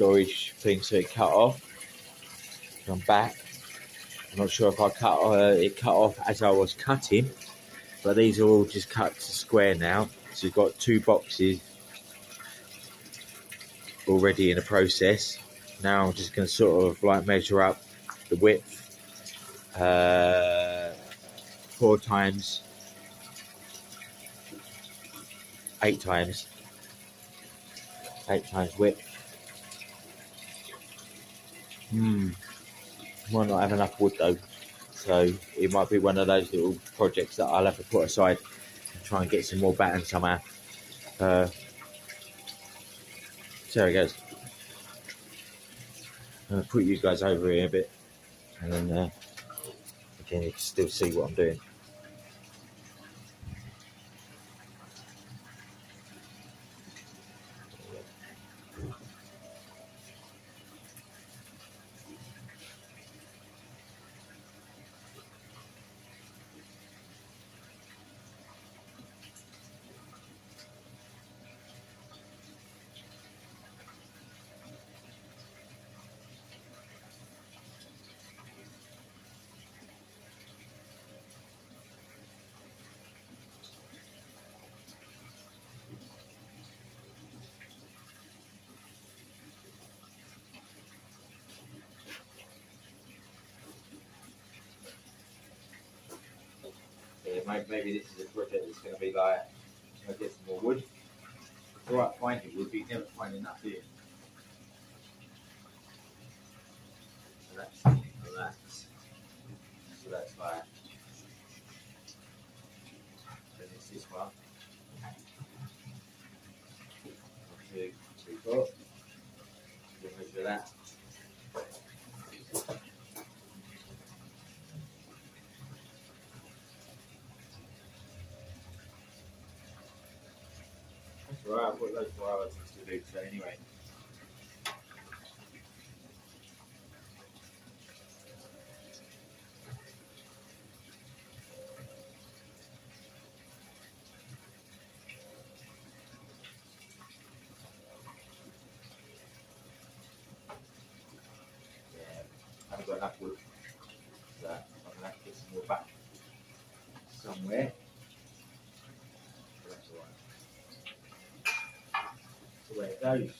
storage thing, so it cut off. I'm back. I'm not sure if I it cut off as I was cutting, but these are all just cut to square now. So you've got 2 boxes already in the process. Now I'm just going to sort of like measure up the width 4 times 8 times width. Might not have enough wood though, so it might be one of those little projects that I'll have to put aside and try and get some more batten somehow. So there it goes. I'll put you guys over here a bit, and then again you can still see what I'm doing. Yeah, maybe this is a project that's going to be like, I get some more wood. It's alright finding wood, but you never find enough here. So that's like, then it's this one. 1, 2, 3, 4. We'll measure that. That's alright, I've got loads more hours to do, so anyway. I haven't got enough wood, so I'm going to have to get some more back somewhere. But that's alright. That's the way it goes.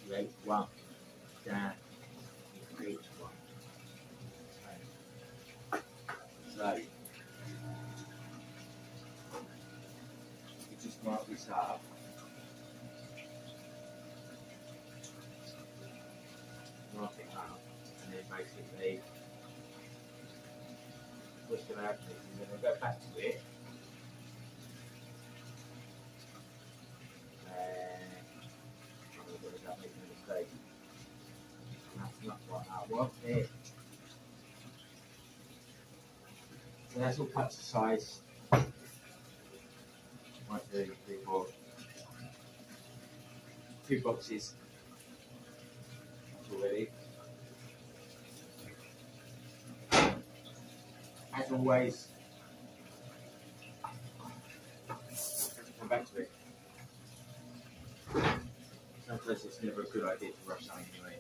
Create 1, down, create 1. So, you just mark this up. Mark it up, and then basically, what's going to happen is you're going to go back to it, and I'm going to start making a mistake. That's not what I want there. So that's all cut to size. 1, 2, 3, 4. 2 boxes already. As always, come back to it. Sometimes it's never a good idea to rush something anyway.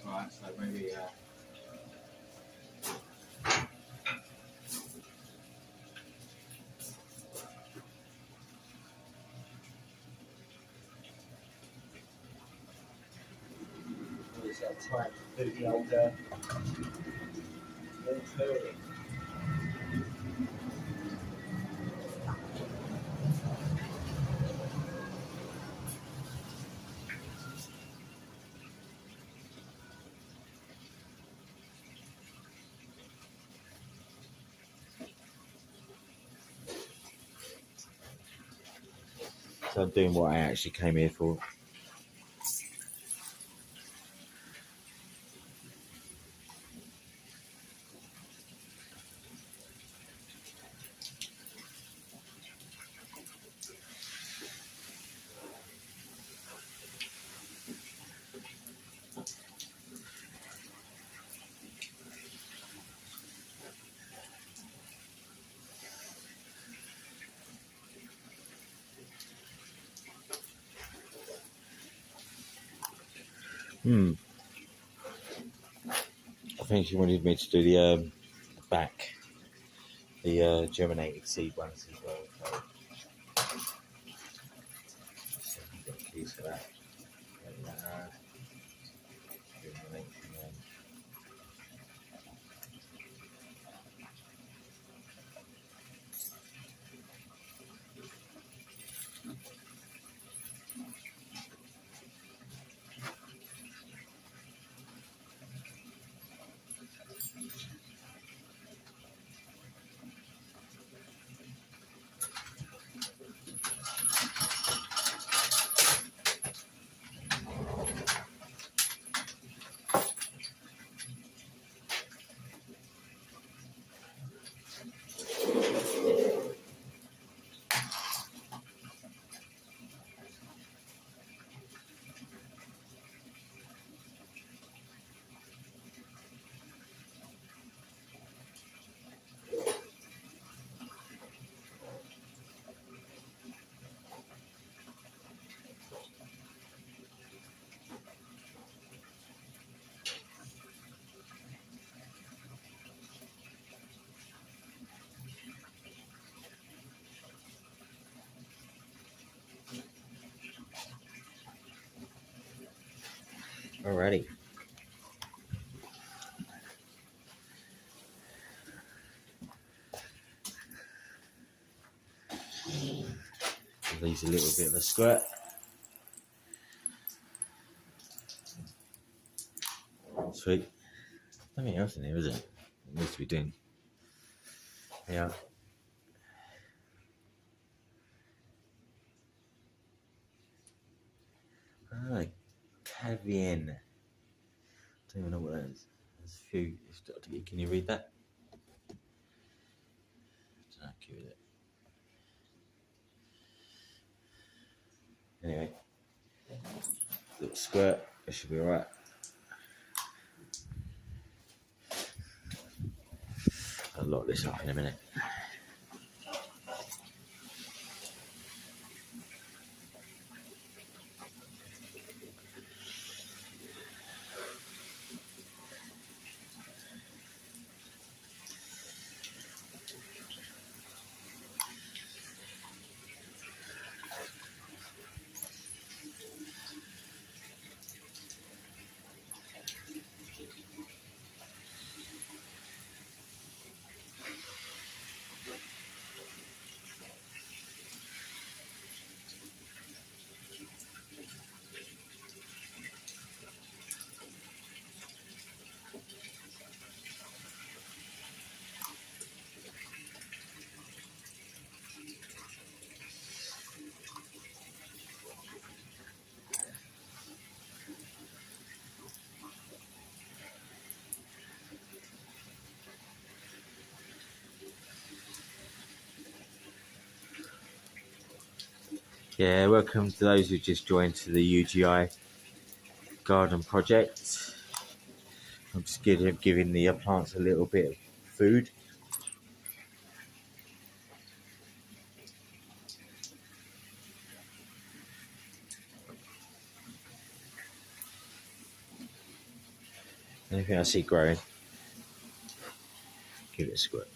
Alright, so maybe So I'm trying to do the old watering. So I'm doing what I actually came here for. I think she wanted me to do the back, the germinated seed ones as well. So I've got keys for that. Alrighty. Give these a little bit of a squirt. Sweet. Nothing else in here, is it? It needs to be doing. Yeah. Alright. Cavian. Don't even know what that is. There's a few. Can you read that? Don't know, can you read it? Anyway. Little squirt. It should be alright. I'll lock this up in a minute. Yeah, welcome to those who just joined to the U.G.i garden project. I'm just giving the plants a little bit of food. Anything I see growing, give it a squirt.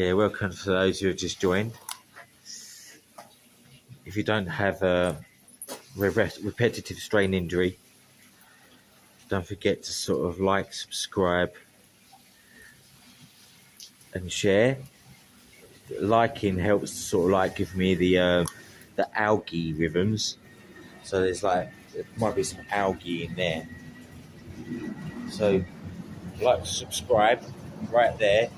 Yeah, welcome to those who have just joined. If you don't have a repetitive strain injury, don't forget to sort of like, subscribe, and share. Liking helps to sort of like give me the algae rhythms. So there's like, there might be some algae in there. So like, subscribe right there,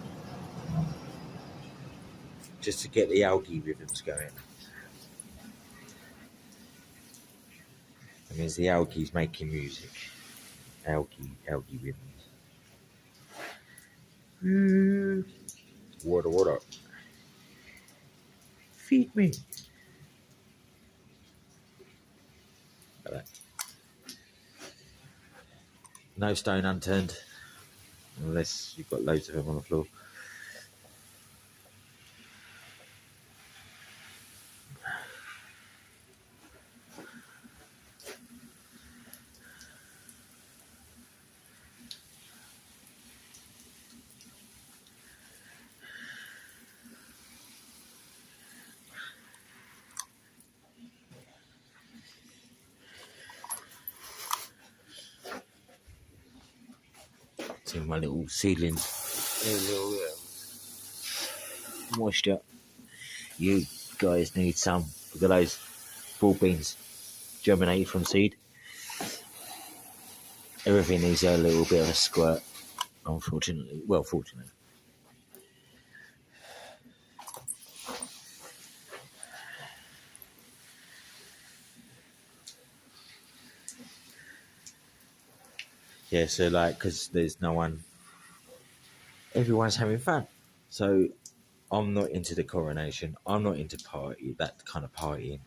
just to get the algae rhythms going. That means the algae's making music. Algae rhythms. Water. Feed me. Like that. No stone unturned, unless you've got loads of them on the floor. See my little seedlings. There's a little moisture. You guys need some. Look at those broad beans germinated from seed. Everything needs a little bit of a squirt, unfortunately. Well, fortunately. Yeah, so like, because there's no one, everyone's having fun. So I'm not into the coronation. I'm not into that kind of partying.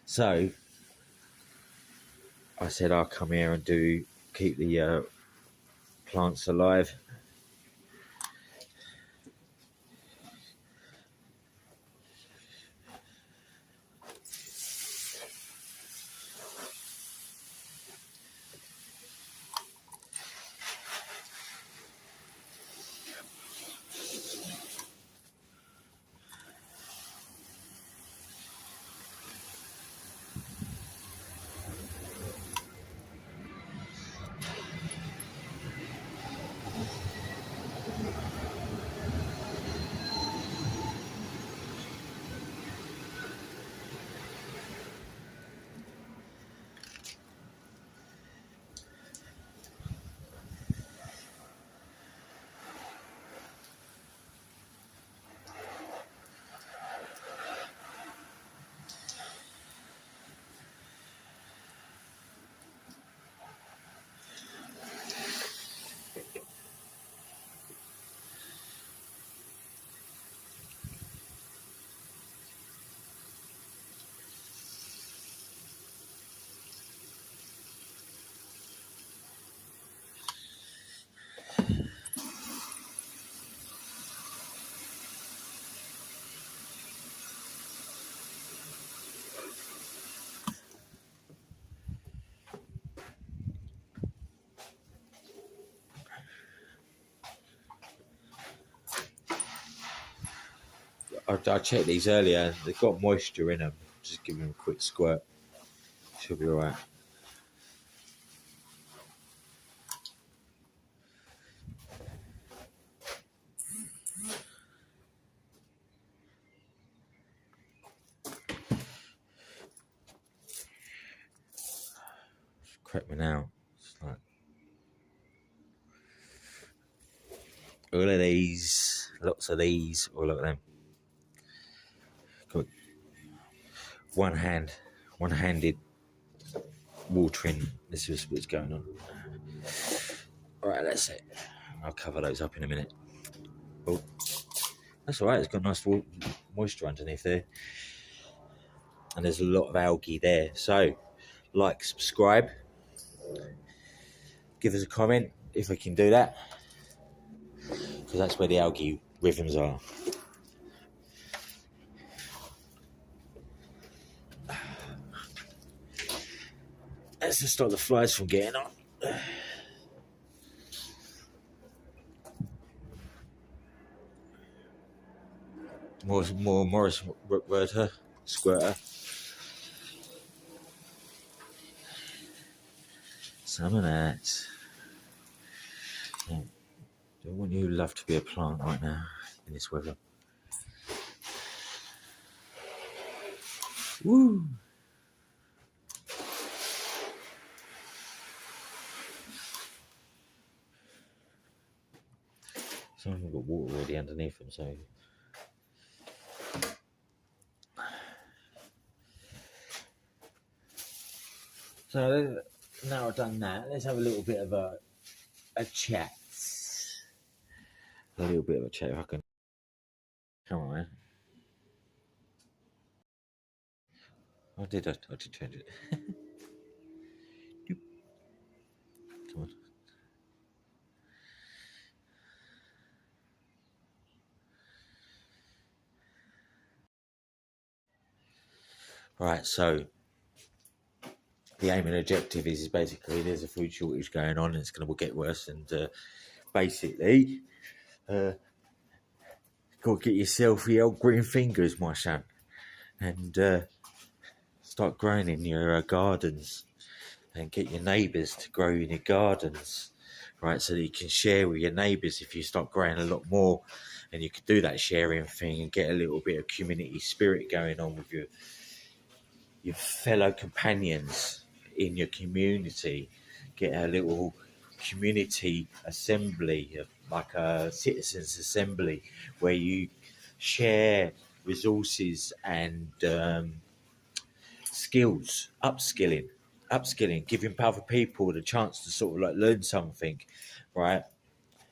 So I said I'll come here and keep the plants alive. I checked these earlier. They've got moisture in them. Just give them a quick squirt. Should be alright. Crept me now. It's like, all of these, lots of these, all of them. Got one-handed watering. This is what's going on. Alright, that's it. I'll cover those up in a minute. Oh, that's alright. It's got nice moisture underneath there. And there's a lot of algae there. So, like, subscribe. Give us a comment if we can do that. Because that's where the algae rhythms are. Let's just stop the flies from getting on. more Morris Rookworth squirter. Some of that. Yeah. Don't want you love to be a plant right now in this weather. Woo! Some of them got water already underneath them, so. So now I've done that, let's have a little bit of a chat. A little bit of a chat if I can. Come on, man. I did change it. Come on. Right, so the aim and objective is basically there's a food shortage going on and it's going to get worse, and basically got to get yourself your old green fingers, my son, and start growing in your gardens and get your neighbours to grow in your gardens, right, so that you can share with your neighbours if you start growing a lot more, and you can do that sharing thing and get a little bit of community spirit going on with your fellow companions in your community. Get a little community assembly, like a citizens assembly, where you share resources and skills, upskilling, giving other people the chance to sort of like learn something, right?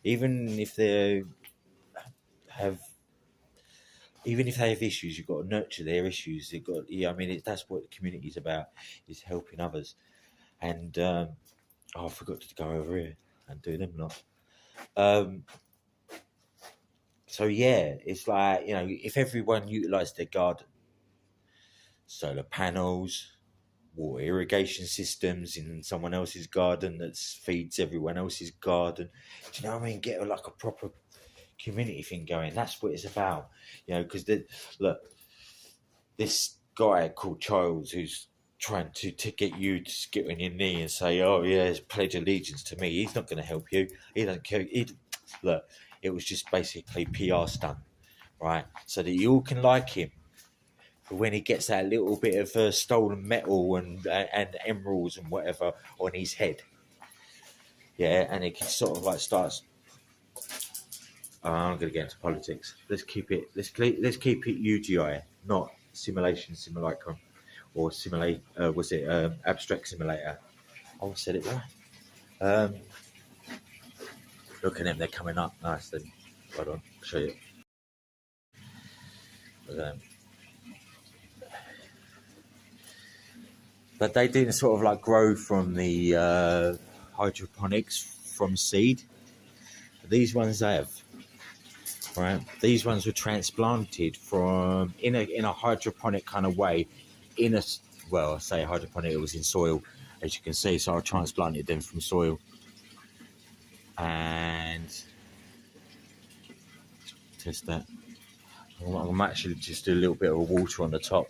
Even if they have issues, you've got to nurture their issues. You've got, yeah, I mean, that's what the community is about, is helping others. And I forgot to go over here and do them lot. So yeah, it's like, you know, if everyone utilised their garden, solar panels, water irrigation systems in someone else's garden that feeds everyone else's garden. Do you know what I mean? Get like a proper community thing going. That's what it's about, you know. Because look, this guy called Charles, who's trying to get you to get on your knee and say, "Oh yeah, pledge allegiance to me." He's not going to help you. He doesn't care. Look, it was just basically PR stunt, right? So that you all can like him. When he gets that little bit of stolen metal and emeralds and whatever on his head, yeah, and it can sort of like starts. I'm going to get into politics. Let's keep it. Let's keep it U.G.i, not simulacrum, or simulate. Was it abstract simulator? I said it right. Look at them. They're coming up. Nice. Then, hold on. I'll show you. Look at them. But they didn't sort of like grow from the hydroponics from seed. These ones have, right? These ones were transplanted from in a hydroponic kind of way, I say hydroponic. It was in soil, as you can see. So I transplanted them from soil, and test that. I'm actually just do a little bit of water on the top,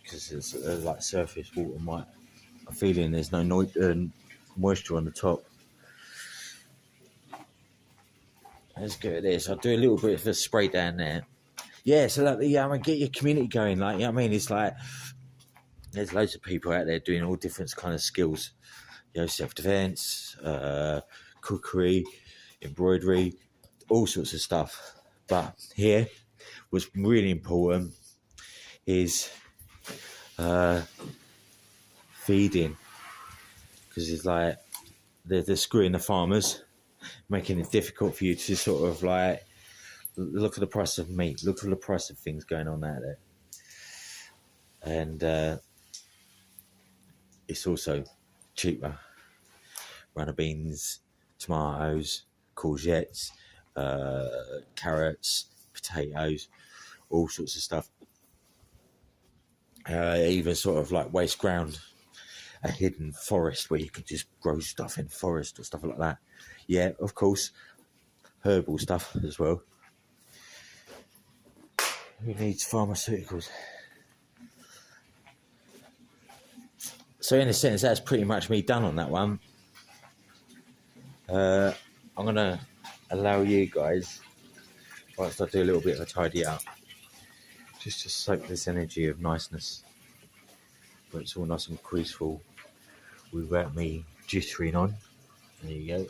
because it's like surface water. I'm feeling there's no moisture on the top. Let's go at this. I'll do a little bit of a spray down there. Yeah, so like, yeah, I mean, get your community going. Like, you know what I mean? It's like there's loads of people out there doing all different kind of skills. You know, self-defense, cookery, embroidery, all sorts of stuff. But here, what's really important is feeding, because it's like they're screwing the farmers, making it difficult for you to sort of like look at the price of meat, look at the price of things going on out there, and it's also cheaper. Runner beans, tomatoes, courgettes, carrots, potatoes, all sorts of stuff. Even sort of like waste ground, a hidden forest where you could just grow stuff in forest or stuff like that. Yeah, of course, herbal stuff as well. Who needs pharmaceuticals? So in a sense, that's pretty much me done on that one. I'm going to allow you guys, whilst I do a little bit of a tidy up, just to soak this energy of niceness, where it's all nice and peaceful without me jittering on. There you go.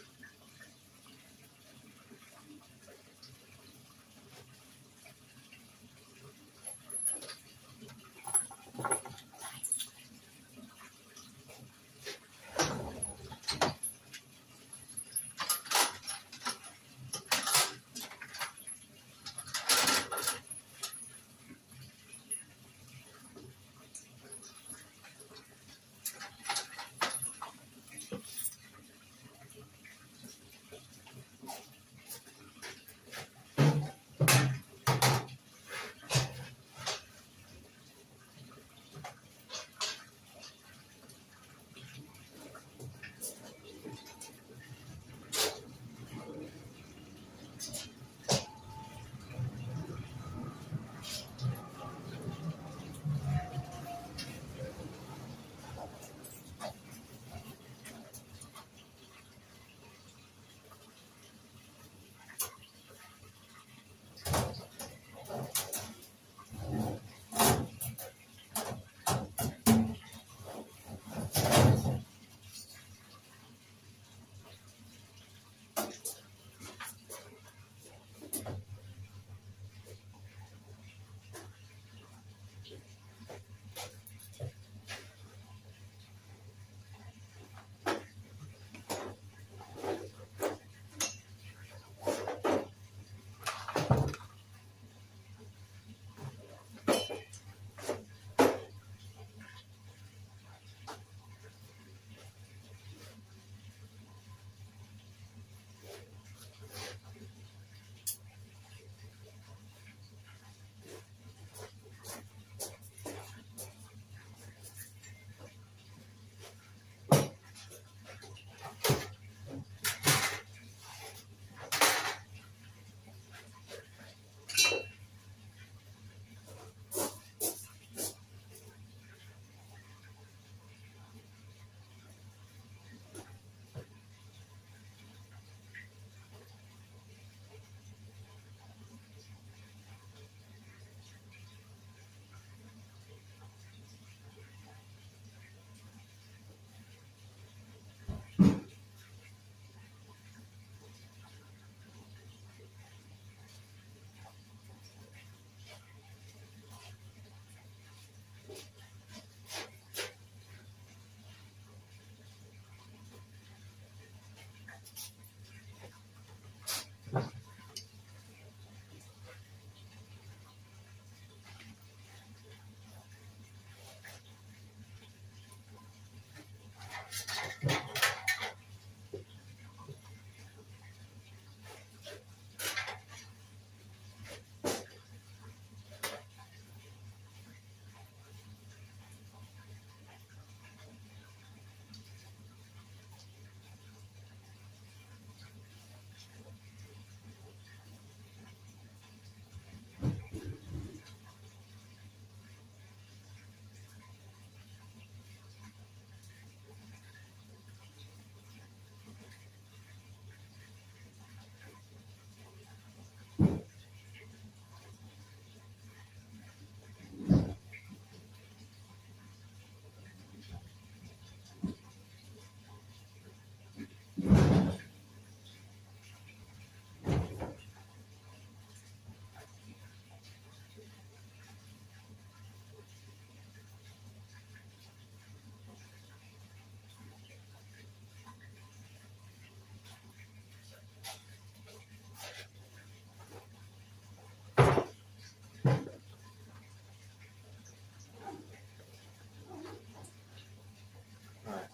Right,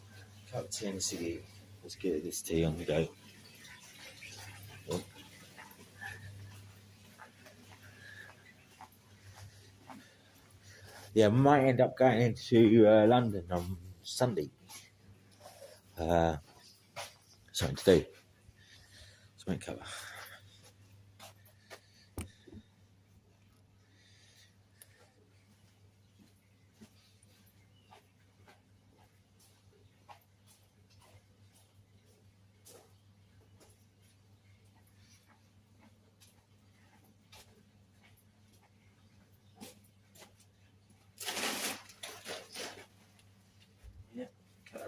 cup of tea and a ciggy. Let's get this tea on the go. Yeah, I might end up going into London on Sunday. Something to do. Let's make cover.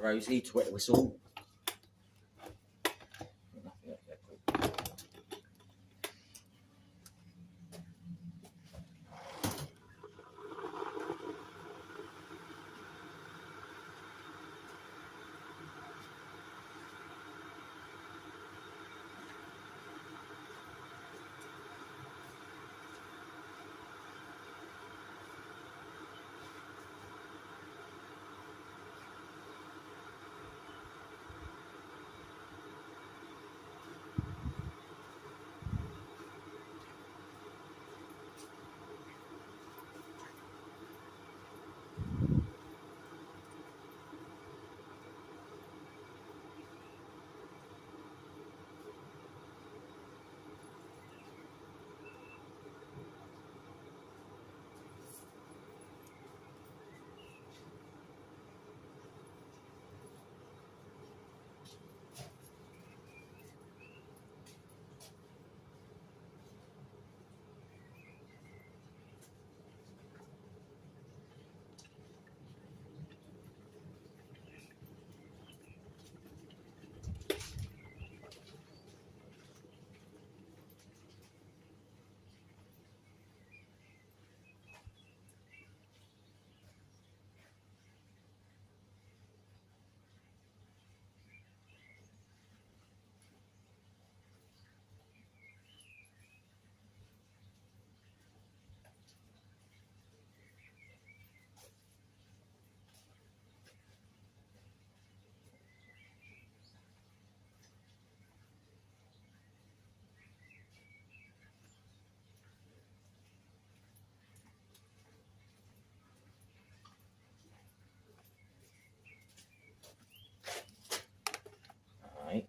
Rosie to wet the whistle. Alright.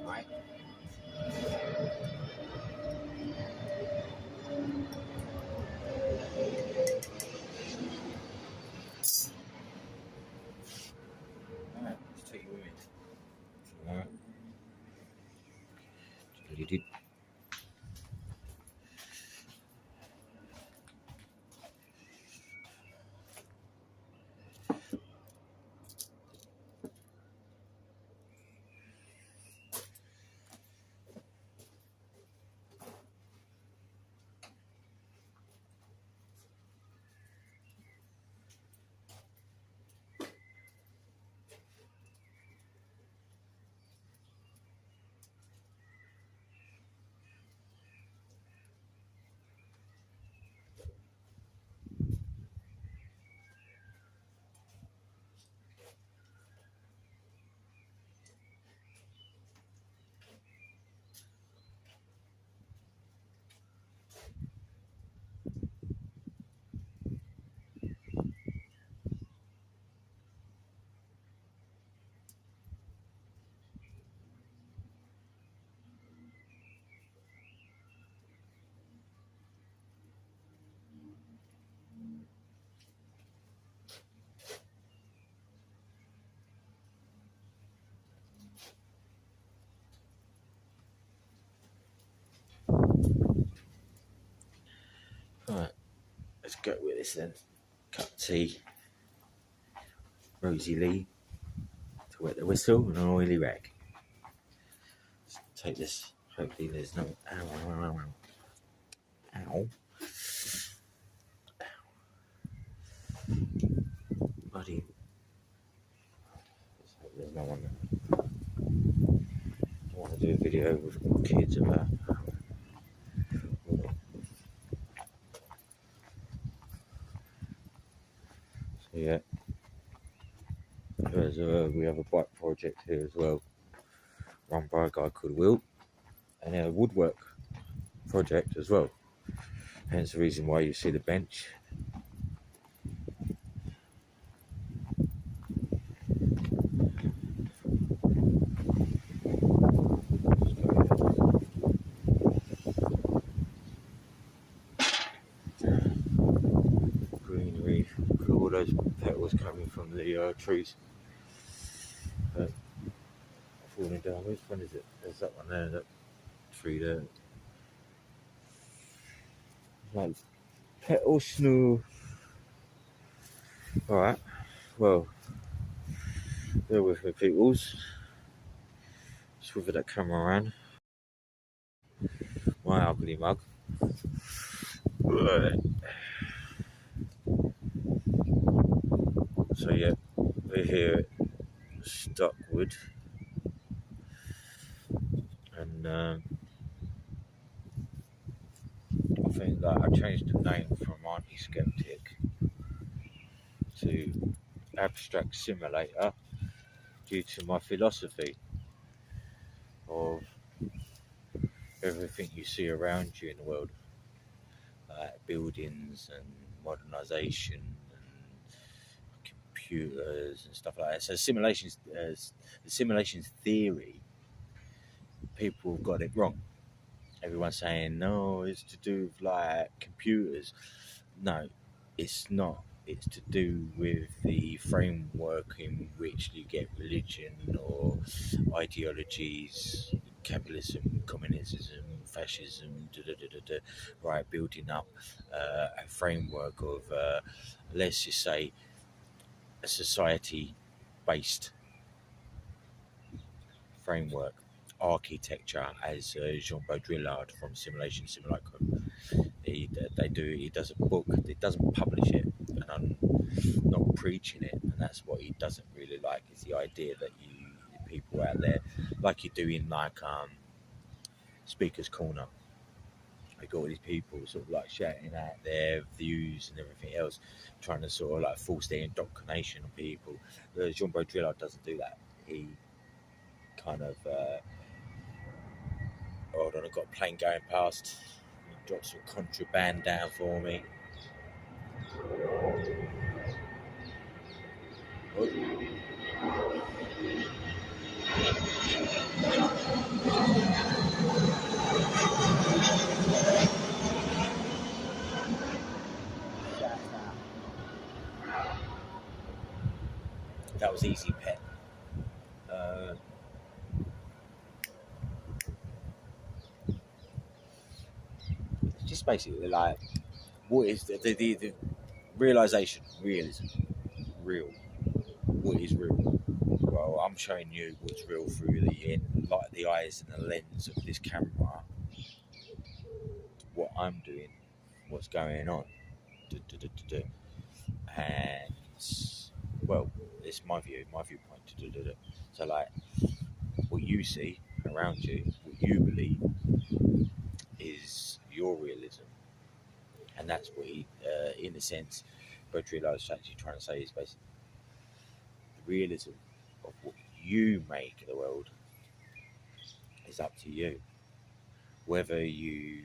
Right. Alright, let's take you with me. Alright. Alright, let's go with this then. Cup of tea, Rosie Lee to wet the whistle, and an oily rag. Let's take this. Hopefully there's no ow. Buddy. Let's hope there's no one there. I want to do a video with kids about we have a bike project here as well, run by a guy called Will, and a woodwork project as well. Hence the reason why you see the bench. Greenery, all those petals coming from the trees. Falling down. Which one is it? There's that one there, that tree there. Like petal snow. Alright, well, bear with me, peoples. Just with that camera around. My ugly mug. So yeah, we're here at Stockwood, and I think that I changed the name from Anti-Skeptic to Abstract Simulator due to my philosophy of everything you see around you in the world, like buildings and modernisation and computers and stuff like that. So simulations, the simulations theory, people have got it wrong. Everyone's saying, no, it's to do with like computers. No, it's not. It's to do with the framework in which you get religion or ideologies, capitalism, communism, fascism, right, building up a framework of, let's just say, a society-based framework, architecture, as Jean Baudrillard from Simulation Simulacrum. He does a book. He doesn't publish it, and I'm not preaching it. And that's what he doesn't really like, is the idea that you people out there, like you do in like Speaker's Corner. You got all these people sort of like shouting out their views and everything else, trying to sort of like force their indoctrination on people. Jean Baudrillard doesn't do that. He kind of hold on, I've got a plane going past. Drop some contraband down for me. Oh. That was easy, pet. It's just basically like, what is the realisation, realism, real. What is real? Well, I'm showing you what's real through the eyes and the lens of this camera. What I'm doing, what's going on, and well, it's my viewpoint. So, like, what you see around you, what you believe, is your realism, and that's what he, in a sense, Baudrillard is actually trying to say is basically the realism of what you make of the world is up to you. Whether you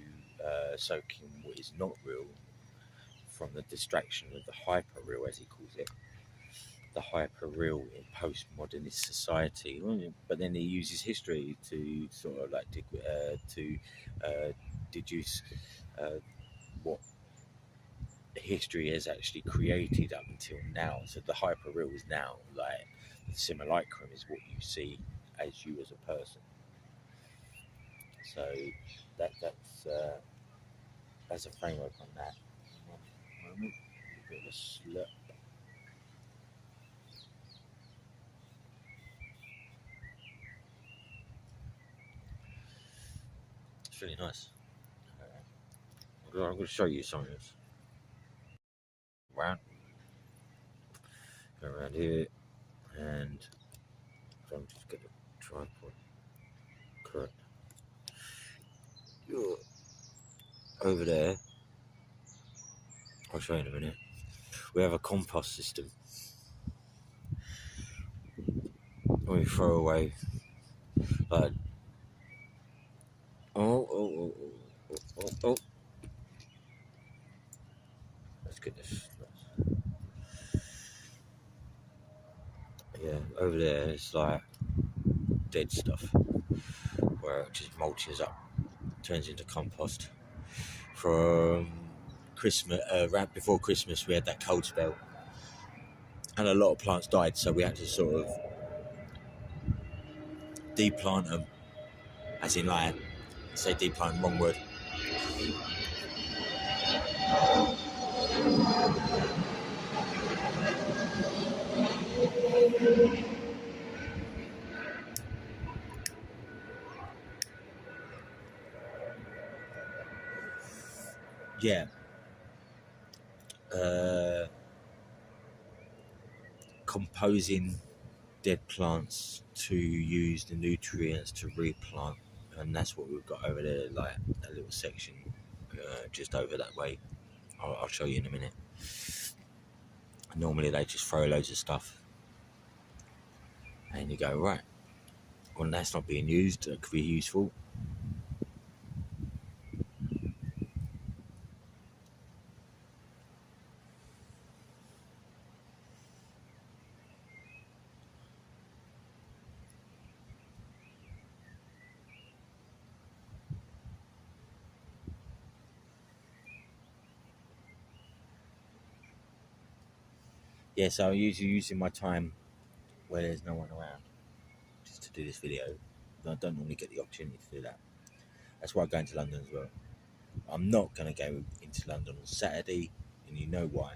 soak in what is not real from the distraction of the hyper real, as he calls it, the hyper real in postmodernist society. But then he uses history to sort of like deduce what history has actually created up until now. So the hyper real is now, like the simulacrum is what you see as you as a person. So that's a framework on that. One moment, a bit of a slurp. It's really nice. I'm going to show you something. Go around here, and I'm just get the tripod correct. Over there, I'll show you in a minute. We have a compost system. when we throw away. Like, oh. That's goodness. Yeah, over there it's like dead stuff where it just mulches up, turns into compost. From Christmas, right before Christmas, we had that cold spell, and a lot of plants died, so we had to sort of deplant them, as in like, say deplant, wrong word. Yeah, composing dead plants to use the nutrients to replant, and that's what we've got over there, like that little section just over that way. I'll show you in a minute. Normally they just throw loads of stuff and you go, right, well, that's not being used, it could be useful. Yeah, so I'm usually using my time where there's no one around just to do this video. I don't normally get the opportunity to do that. That's why I'm going to London as well. I'm not going to go into London on Saturday, and you know why.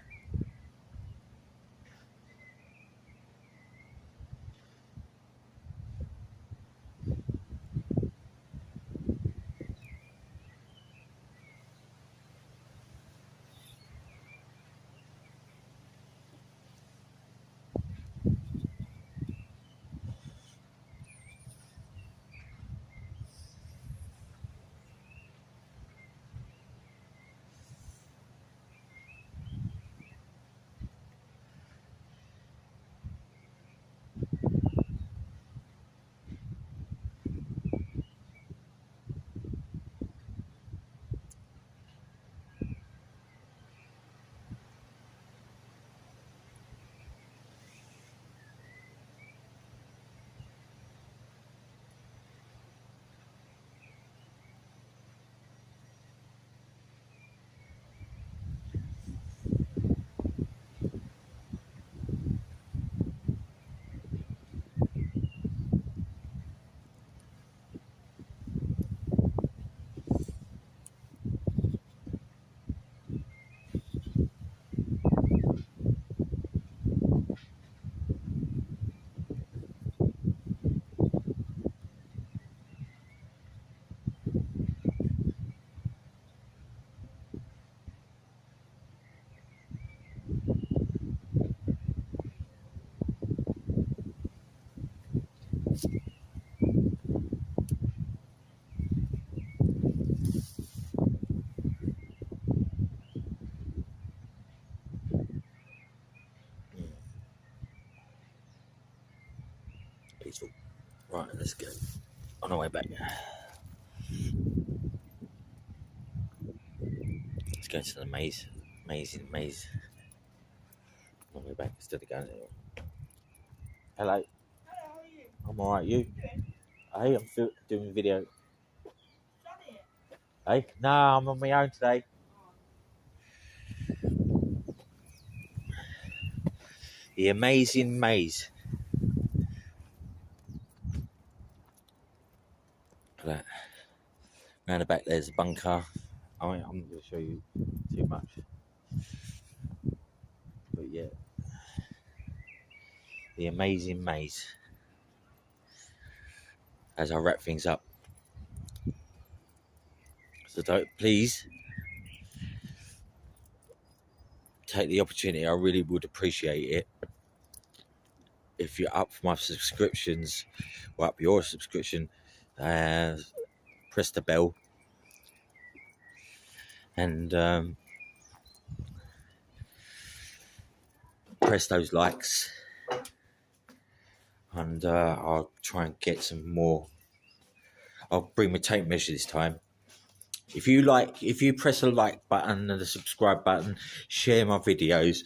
Peaceful. Right, let's go. On our way back. Let's go to the maze. Amazing maze. On our way back instead of going there. Hello. Hello, how are you? I'm alright, you? Hey, I'm doing a video. Hey? No, I'm on my own today. The amazing maze. Look at that. Round the back there's a bunker. I'm not going to show you too much. But yeah. The amazing maze. As I wrap things up. So please take the opportunity. I really would appreciate it if you're up for my subscriptions or up your subscription. Press the bell and press those likes. and I'll try and get some more. I'll bring my tape measure this time. If you press the like button and the subscribe button, share my videos,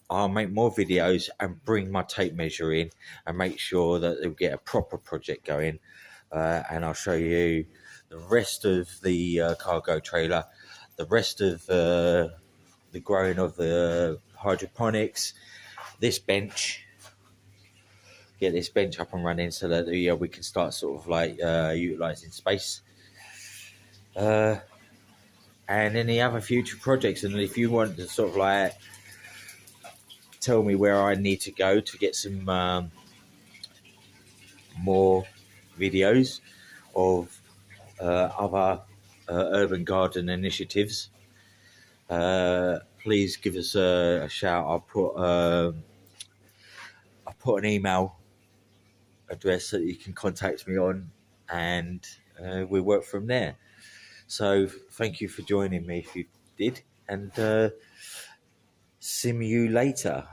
I'll make more videos and bring my tape measure in and make sure that they'll get a proper project going. And I'll show you the rest of the cargo trailer, the rest of the growing of the hydroponics, this bench. Get this bench up and running so that we can start sort of like utilising space. And any other future projects. And if you want to sort of like tell me where I need to go to get some more videos of other urban garden initiatives, please give us a shout. I'll put an email address that you can contact me on, and we work from there. So thank you for joining me if you did, and see you later.